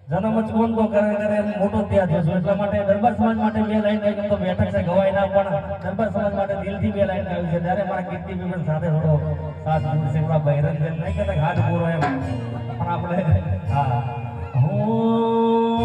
જન્મ જ કોણ તો કરે કરે એમ મોટો ત્યાં થયો છું એટલા માટે દરબાર સમાજ માટે બે લાઈન ગાઈ તો બેઠક છે ગવાય ના પણ દરબાર સમાજ માટે દિલથી બે લાઈન ગાવી છે ત્યારે મારા કીર્તિ બિબેન સાથે થોડો સાથ છે થોડા બહેરન છે નહીં કહેતા હાથ પૂરો એમ પણ આપણે હા હું